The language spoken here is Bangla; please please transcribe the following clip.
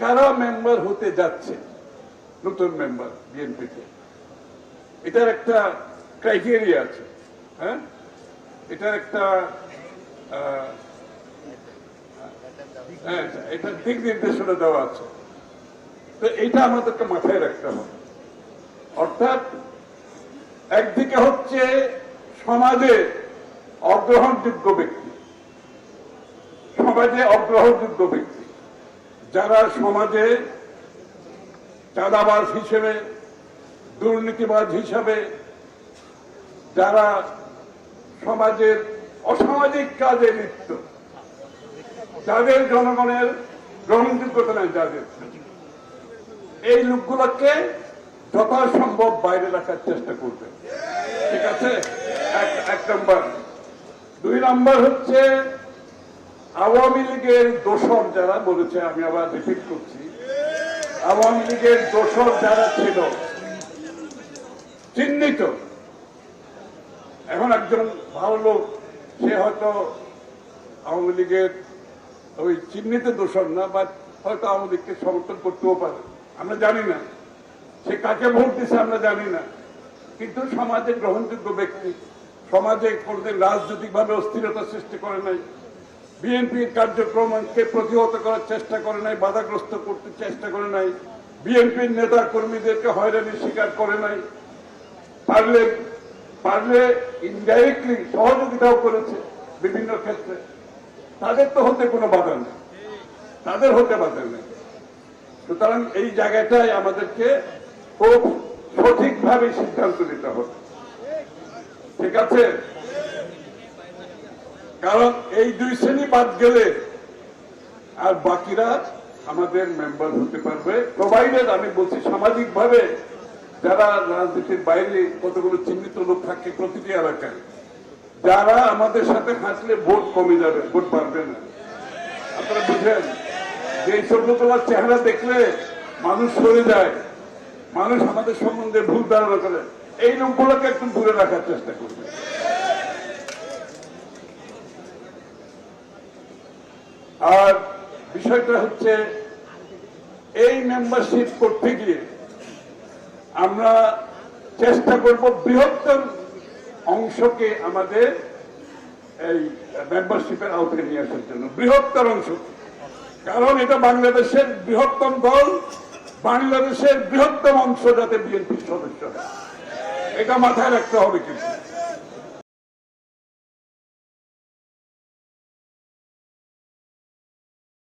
কারা মেম্বার হতে যাচ্ছে, নতুন মেম্বার বিএনপিতে, এটার একটা ক্রাইটেরিয়া আছে। হ্যাঁ, এটার একটা এটা দিক নির্দেশনা দেওয়া আছে। তো এটা আমাদেরকে মাথায় রাখতে হবে। অর্থাৎ একদিকে হচ্ছে সমাজে অগ্রহণযোগ্য ব্যক্তি, সমাজে অগ্রহণযোগ্য ব্যক্তি যারা সমাজে চাঁদাবাজ হিসেবে, দুর্নীতিবাজ হিসাবে, যারা সমাজের অসামাজিক কাজে লিপ্ত, যাদের জনগণের গ্রহণযোগ্যতা নেই, যাদের, এই লোকগুলোকে যথাসম্ভব বাইরে রাখার চেষ্টা করবে। ঠিক আছে, এক নম্বর। 2 নম্বর হচ্ছে আওয়ামী লীগের দোসর যারা বলেছে, আমি আবার রিপিট করছি, আওয়ামী লীগের দোসর যারা ছিল চিহ্নিত, এখন একজন ভালো লোক সে হয়তো আওয়ামী লীগের ওই চিহ্নিত দোসর না, বা হয়তো আওয়ামী লীগকে সমর্থন করতেও পারে, আমরা জানি না, সে কাকে ভোট দিচ্ছে আমরা জানি না, কিন্তু সমাজে গ্রহণযোগ্য ব্যক্তি, সমাজে কোনদিন রাজনৈতিকভাবে অস্থিরতা সৃষ্টি করে নাই, বিএনপির কার্যক্রমকে প্রতিহত করার চেষ্টা করে নাই, বাধাগ্রস্ত করতে চেষ্টা করে নাই, বিএনপির নেতা কর্মীদেরকে হয়রানির শিকার করে নাই, পারলে ইনডাইরেক্টলি সহযোগিতাও করেছে বিভিন্ন ক্ষেত্রে, তাদের তো হতে কোনো বাধা নেই, তাদের হতে বাধা নেই। সুতরাং এই জায়গাটাই আমাদেরকে খুব সঠিকভাবে সিদ্ধান্ত নিতে হবে। ঠিক আছে, কারণ এই 2 শ্রেণী বাদ গেলে আর বাকিরা আমাদের মেম্বার হতে পারবে, প্রোভাইডেড, আমি বলছি সামাজিকভাবে যারা রাজনীতির বাইরে কতগুলো চিহ্নিত লোক থাকে প্রতিটি এলাকায়, যারা আমাদের সাথে হাসলে ভোট কমে যাবে, ভোট বাড়বে না। আপনারা বুঝেন যে এই সভ্যতলার চেহারা দেখলে মানুষ সরে যায়, মানুষ আমাদের সম্বন্ধে ভুল ধারণা করে, এই লোকগুলোকে একটু দূরে রাখার চেষ্টা করবে। আর বিষয়টা হচ্ছে এই মেম্বারশিপ করতে গিয়ে আমরা চেষ্টা করব বৃহত্তর অংশকে আমাদের এই মেম্বারশিপের আওতায় নিয়ে আসার জন্য, বৃহত্তর অংশ, কারণ এটা বাংলাদেশের বৃহত্তম দল, বাংলাদেশের বৃহত্তম অংশ যাতে বিএনপির সদস্য হয়, এটা মাথায় রাখতে হবে। কিন্তু